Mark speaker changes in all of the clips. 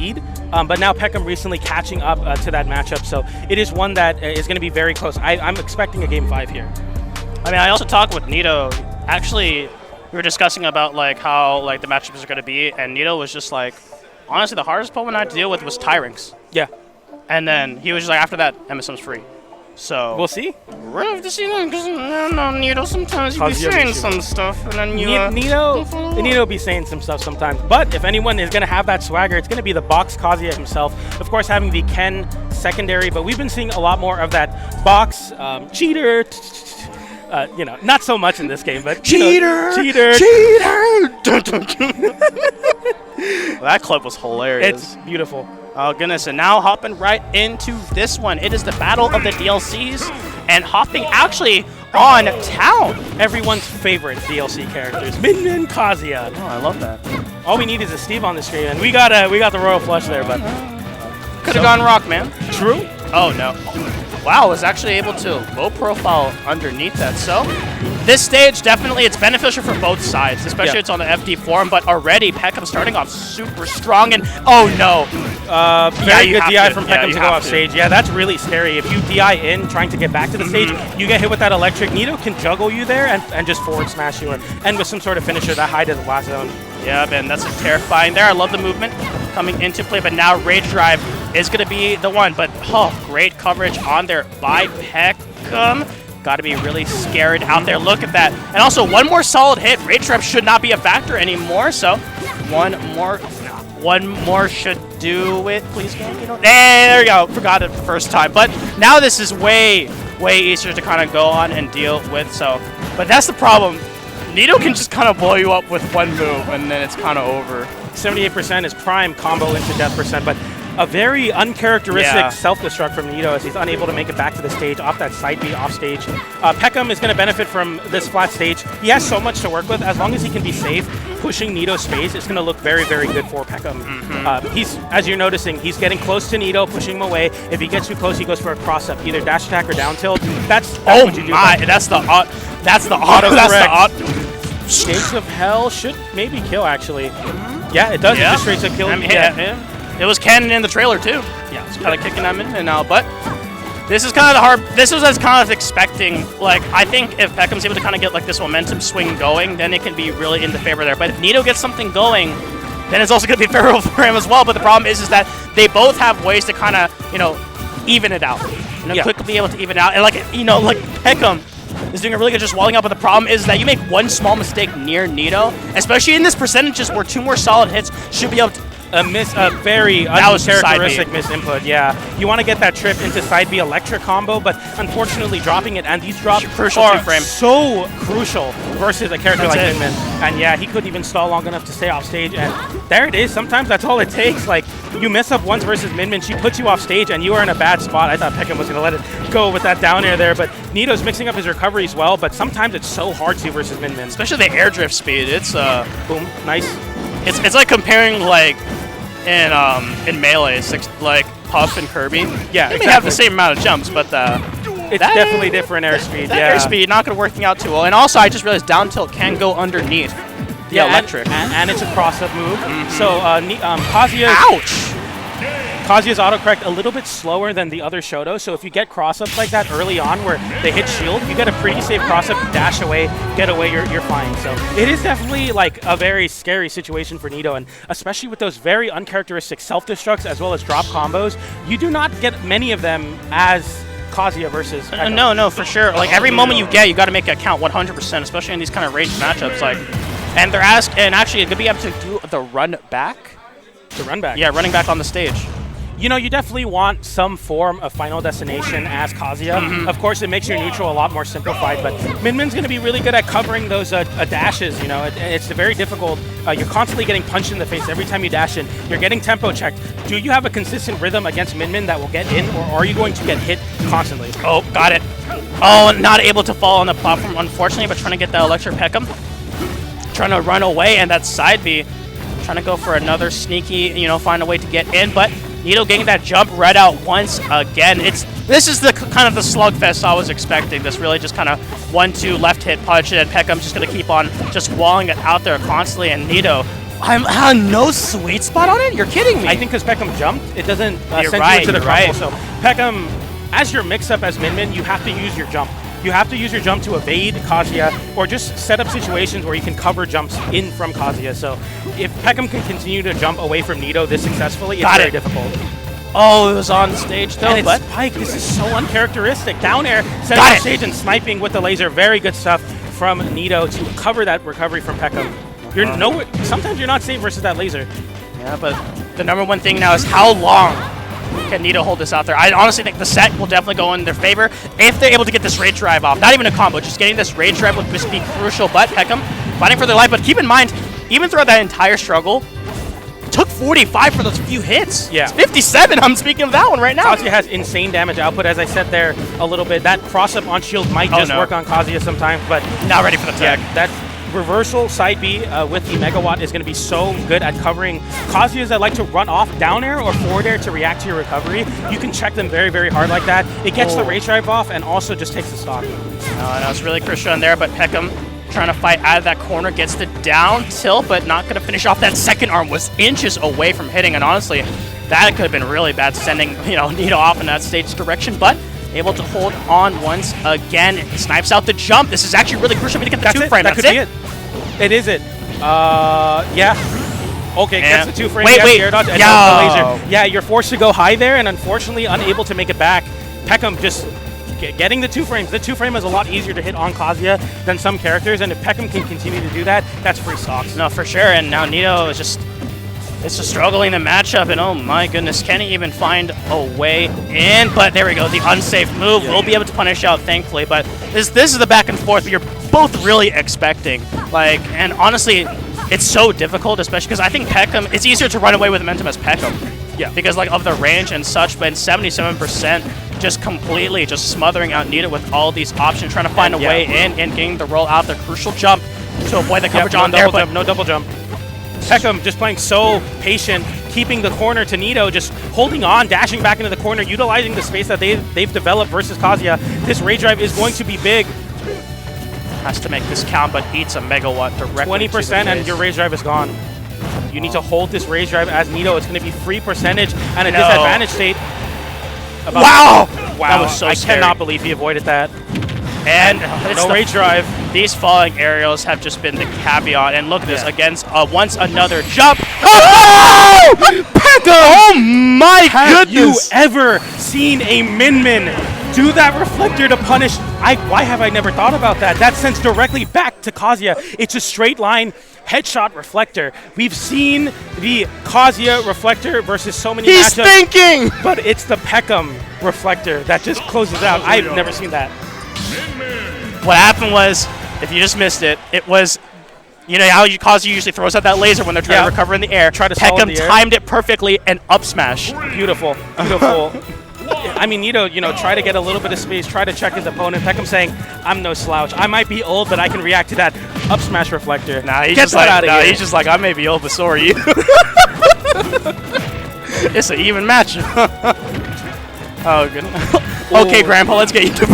Speaker 1: lead, but now Peckham recently catching up to that matchup, so it is one that is going to be very close. I'm expecting a Game 5 here.
Speaker 2: I mean, I also talked with Nito. Actually, we were discussing about like how like the matchups are going to be, and Nito was just like, honestly, the hardest Pokemon I had to deal with was Tyrinx.
Speaker 1: Yeah.
Speaker 2: And then he was just like, after that, MSM's free. So
Speaker 1: we'll see.
Speaker 2: We're gonna have to see that because Nito sometimes you be saying some stuff, and then you
Speaker 1: Nito be saying some stuff sometimes. But if anyone is gonna have that swagger, it's gonna be the Box Kazuya himself. Of course, having the Ken secondary, but we've been seeing a lot more of that Box cheater. You know, not so much in this game, but cheater.
Speaker 2: That clip was hilarious.
Speaker 1: It's beautiful.
Speaker 2: Oh goodness, and now hopping right into this one. It is the battle of the DLCs, and hopping actually on Town.
Speaker 1: Everyone's favorite DLC characters, Min Kazuya.
Speaker 2: Oh, I love that.
Speaker 1: All we need is a Steve on the stream, and we got the Royal Flush there, but
Speaker 2: could have gone Rock, man.
Speaker 1: True.
Speaker 2: Oh no. Wow, was actually able to low profile underneath that. So this stage, definitely, it's beneficial for both sides, especially it's on the FD form, but already Peckham starting off super strong, and oh no.
Speaker 1: Very good DI from Peckham to go off stage. Yeah, that's really scary. If you DI in, trying to get back to the stage, you get hit with that electric. Nito can juggle you there and just forward smash you, and with some sort of finisher that high to the last zone.
Speaker 2: Yeah, man, that's terrifying there. I love the movement coming into play, but now Rage Drive is going to be the one. But, oh, great coverage on there by Peckham. Got to be really scared out there. Look at that. And also, one more solid hit. Rage Drive should not be a factor anymore, so one more should do it. Please go. There you go. Forgot it the first time. But now this is way easier to kind of go on and deal with. So, but that's the problem. Nito can just kind of blow you up with one move, and then it's kind of over.
Speaker 1: 78% is prime combo into death percent, but a very uncharacteristic self-destruct from Nito as he's unable to make it back to the stage off that side B off stage. Peckham is going to benefit from this flat stage. He has so much to work with. As long as he can be safe, pushing Nito's space, it's going to look very, very good for Peckham. He's, as you're noticing, he's getting close to Nito, pushing him away. If he gets too close, he goes for a cross-up, either dash attack or down tilt. That's what you do.
Speaker 2: That's the auto.
Speaker 1: Gates of Hell should maybe kill, actually. Yeah, it does. It just straight up kill.
Speaker 2: It was canon in the trailer, too. Yeah, it's kind of kicking them in and out. But this is kind of the hard. This was as kind of expecting. Like, I think if Peckham's able to kind of get like this momentum swing going, then it can be really in the favor there. But if Nito gets something going, then it's also going to be favorable for him as well. But the problem is that they both have ways to kind of, even it out. Quickly be able to even it out. And like Peckham is doing a really good just walling up, but the problem is that you make one small mistake near Nito, especially in this percentages where two more solid hits should be able to
Speaker 1: a very uncharacteristic misinput. Yeah, you want to get that trip into side B electric combo, but unfortunately dropping it, and these drops are so crucial versus a character like Min. And yeah, he couldn't even stall long enough to stay off stage, and there it is. Sometimes that's all it takes. Like, you mess up once versus Min, she puts you off stage and you are in a bad spot. I thought Peckham was going to let it go with that down air there, but Nito's mixing up his recoveries well, but sometimes it's so hard to versus Min.
Speaker 2: Especially the air drift speed. It's
Speaker 1: boom, nice.
Speaker 2: It's like comparing like in Melee, like Puff and Kirby. Yeah, they may have the same amount of jumps, but
Speaker 1: it's definitely different airspeed.
Speaker 2: Airspeed not going to working out too well. And also, I just realized down tilt can go underneath the electric,
Speaker 1: and it's a cross-up move. So Kazuya's autocorrect a little bit slower than the other Shoto, so if you get cross-ups like that early on where they hit shield, you get a pretty safe cross-up, dash away, get away, you're fine. So it is definitely like a very scary situation for Nito, and especially with those very uncharacteristic self-destructs as well as drop combos, you do not get many of them as Kazuya versus Peckham.
Speaker 2: No, for sure. Like, every moment you get, you got to make it count 100%, especially in these kind of ranged matchups. Like, and they're actually going to be able to do the run back.
Speaker 1: The run back?
Speaker 2: Yeah, running back on the stage.
Speaker 1: You know, you definitely want some form of final destination as Kazuya. Of course, it makes your neutral a lot more simplified, but Min's going to be really good at covering those dashes. You know, it's very difficult. You're constantly getting punched in the face every time you dash in. You're getting tempo checked. Do you have a consistent rhythm against Min that will get in, or are you going to get hit constantly?
Speaker 2: Oh, got it. Oh, not able to fall on the platform, unfortunately, but trying to get that electric Peckham. Trying to run away, and that side B. Trying to go for another sneaky, find a way to get in, but Nito getting that jump right out once again. This is the kind of the slugfest I was expecting. This really just kind of 1-2 left hit punch, and Peckham's just going to keep on just walling it out there constantly, and Nito no sweet spot on it? You're kidding me.
Speaker 1: I think because Peckham jumped, it doesn't send you into the crumble.
Speaker 2: Right.
Speaker 1: So Peckham, as your mix-up as Min, you have to use your jump. You have to use your jump to evade Kazuya or just set up situations where you can cover jumps in from Kazuya. So if Peckham can continue to jump away from Nito this successfully, it's very difficult.
Speaker 2: Oh, it was on stage though.
Speaker 1: And it's Spike. This is so uncharacteristic. Down air, setting the stage and sniping with the laser. Very good stuff from Nito to cover that recovery from Peckham. Sometimes you're not safe versus that laser.
Speaker 2: Yeah, but the #1 thing now is how long can Nito hold this out there? I honestly think the set will definitely go in their favor if they're able to get this rage drive off. Not even a combo, just getting this rage drive would just be crucial. But Peckham fighting for their life. But keep in mind, even throughout that entire struggle, it took 45 for those few hits.
Speaker 1: Yeah.
Speaker 2: It's 57. I'm speaking of that one right now.
Speaker 1: Kazuya has insane damage output, as I said there a little bit. That cross-up on shield might just work on Kazuya sometimes, but
Speaker 2: not ready for the tech.
Speaker 1: Yeah, that reversal side B with the Megawatt is going to be so good at covering Kazuyas that like to run off down air or forward air to react to your recovery. You can check them very, very hard like that. It gets the rage drive off and also just takes the stock.
Speaker 2: That was really crucial in there, but Peckham trying to fight out of that corner, gets the down tilt, but not going to finish off. That second arm was inches away from hitting, and honestly, that could have been really bad, sending Nito off in that stage direction, but able to hold on once again. Snipes out the jump. This is actually really crucial to get the 2-frame.
Speaker 1: That could be it. It is it. Yeah. Okay, gets the 2-frame.
Speaker 2: Wait.
Speaker 1: Dodge, and the laser. Yeah, you're forced to go high there, and unfortunately unable to make it back. Peckham just getting the 2-frames. The 2-frame is a lot easier to hit on Kazuya than some characters, and if Peckham can continue to do that, that's free stocks.
Speaker 2: No, for sure. And now Nito is just struggling the matchup, and oh my goodness, can he even find a way in? But there we go, the unsafe move. We'll be able to punish out, thankfully, but this is the back and forth you're both really expecting. And honestly, it's so difficult, especially because I think Peckham, it's easier to run away with momentum as Peckham. Yeah. Because of the range and such, but 77% just completely smothering out Nito with all these options, trying to find a way in and getting the roll out, the crucial jump to avoid the coverage on there, but
Speaker 1: no double jump. Peckham just playing so patient, keeping the corner to Nito, just holding on, dashing back into the corner, utilizing the space that they've developed versus Kazuya. This rage drive is going to be big.
Speaker 2: Has to make this count, but eats a Megawatt directly
Speaker 1: 20% and your rage drive is gone. You need to hold this rage drive as Nito. It's going to be free percentage and a disadvantage state.
Speaker 2: Wow! That was so scary.
Speaker 1: I cannot believe he avoided that.
Speaker 2: And
Speaker 1: no rage drive.
Speaker 2: These falling aerials have just been the caveat. And look at this, against once another jump. Oh! Peckham! Oh my goodness!
Speaker 1: Have you ever seen a Min do that reflector to punish? Why have I never thought about that? That sends directly back to Kazuya. It's a straight line headshot reflector. We've seen the Kazuya reflector versus so many
Speaker 2: matchups. He's thinking!
Speaker 1: But it's the Peckham reflector that just closes out. I've never seen that.
Speaker 2: What happened was, if you just missed it, it was, how Kazuya usually throws out that laser when they're trying to recover in the air. Peckham timed it perfectly and up smash.
Speaker 1: Beautiful, beautiful. I mean, Nito, try to get a little bit of space, try to check his opponent. Peckham saying, I'm no slouch. I might be old, but I can react to that up smash reflector.
Speaker 2: Nah, he's just like, I may be old, but so are you. It's an even match. Oh, goodness. Okay, Grandpa, let's get you to...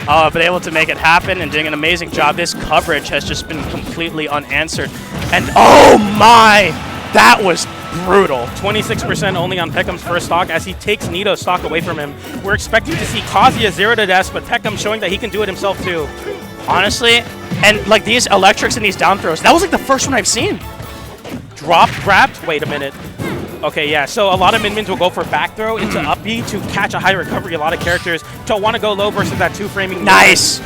Speaker 2: but able to make it happen and doing an amazing job. This coverage has just been completely unanswered. And oh my, that was brutal.
Speaker 1: 26% only on Peckham's first stock as he takes Nito's stock away from him. We're expecting to see Kazuya 0 to death, but Peckham showing that he can do it himself too.
Speaker 2: Honestly, and these electrics and these down throws, that was the first one I've seen.
Speaker 1: Dropped, grabbed, wait a minute. Okay, yeah, so a lot of Min-Mins will go for back throw into up B to catch a high recovery. A lot of characters don't want to go low versus that 2-framing.
Speaker 2: Nice!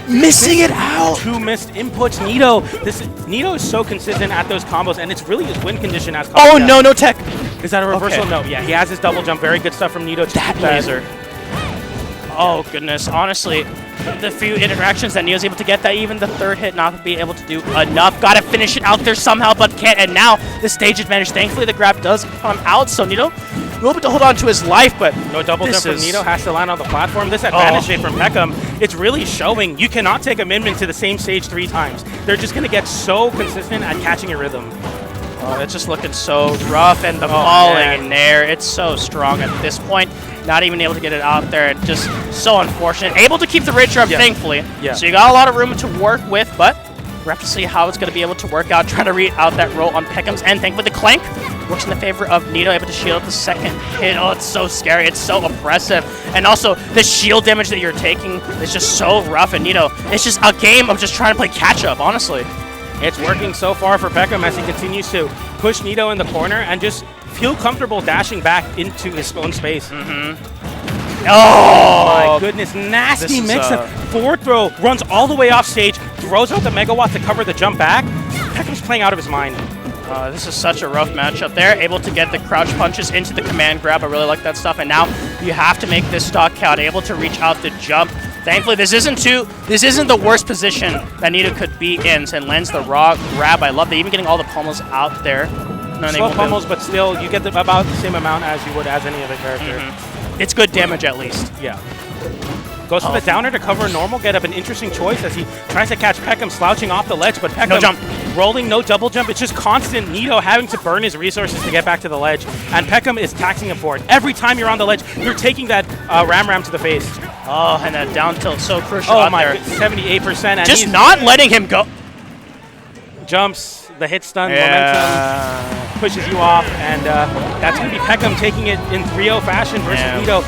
Speaker 2: Missing it out!
Speaker 1: 2 missed inputs. Nito is so consistent at those combos, and it's really his win condition as Kazuya.
Speaker 2: Oh, no tech!
Speaker 1: Is that a reversal? Okay. No, yeah, he has his double jump. Very good stuff from Nito.
Speaker 2: That laser. Oh, goodness. Honestly, the few interactions that Nito's able to get, that even the third hit not be able to do enough. Got to finish it out there somehow, but can't. And now the stage advantage. Thankfully, the grab does come out, so Nito will be able to hold on to his life, but
Speaker 1: no double jump from Nito. Has to land on the platform. This advantage shade from Peckham, it's really showing you cannot take a Min-Min to the same stage 3 times. They're just going to get so consistent at catching a rhythm.
Speaker 2: Oh, it's just looking so rough, and the falling in there, it's so strong at this point. Not even able to get it out there, and just so unfortunate. Able to keep the rage drive, thankfully. Yeah. So you got a lot of room to work with, but We're have to see how it's going to be able to work out, trying to read out that roll on Peckham's end. Thankfully, the clank works in the favor of Nito, able to shield the second hit. Oh, it's so scary. It's so oppressive. And also, the shield damage that you're taking is just so rough. And Nito, it's just a game of just trying to play catch-up, honestly.
Speaker 1: It's working so far for Peckham as he continues to push Nito in the corner and just feel comfortable dashing back into his own space.
Speaker 2: Oh
Speaker 1: my goodness, nasty mix-up. Forward throw, runs all the way off stage, throws out the megawatt to cover the jump back. Peckham's playing out of his mind.
Speaker 2: This is such a rough matchup there. Able to get the crouch punches into the command grab. I really like that stuff. And now you have to make this stock count. Able to reach out the jump. Thankfully, this isn't the worst position that Nito could be in. And lands the raw grab. I love that. Even getting all the pummels out there.
Speaker 1: Slow pummels, but still, you get about the same amount as you would as any other character.
Speaker 2: It's good damage at least.
Speaker 1: Yeah. Goes for the downer to cover normal, get up an interesting choice as he tries to catch Peckham slouching off the ledge, but Peckham
Speaker 2: no jump.
Speaker 1: Rolling, no double jump. It's just constant Nito having to burn his resources to get back to the ledge, and Peckham is taxing him for it. Every time you're on the ledge, you're taking that ram to the face.
Speaker 2: Oh, and that down tilt, so crucial
Speaker 1: oh
Speaker 2: out
Speaker 1: my
Speaker 2: there.
Speaker 1: 78%. And
Speaker 2: just not letting him go.
Speaker 1: Jumps, the hit stun, momentum pushes you off, and that's going to be Peckham taking it in 3-0 fashion versus Nito.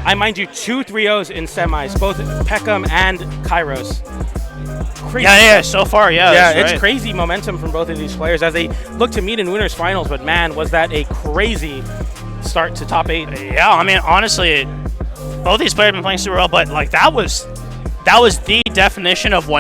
Speaker 1: I mind you, 2 3-0s in semis, both Peckham and Kairos. Crazy.
Speaker 2: Yeah, so far, yeah.
Speaker 1: It's crazy momentum from both of these players as they look to meet in winners finals, but man, was that a crazy start to top 8.
Speaker 2: Yeah, I mean, honestly, both these players have been playing super well, but like that was the definition of one.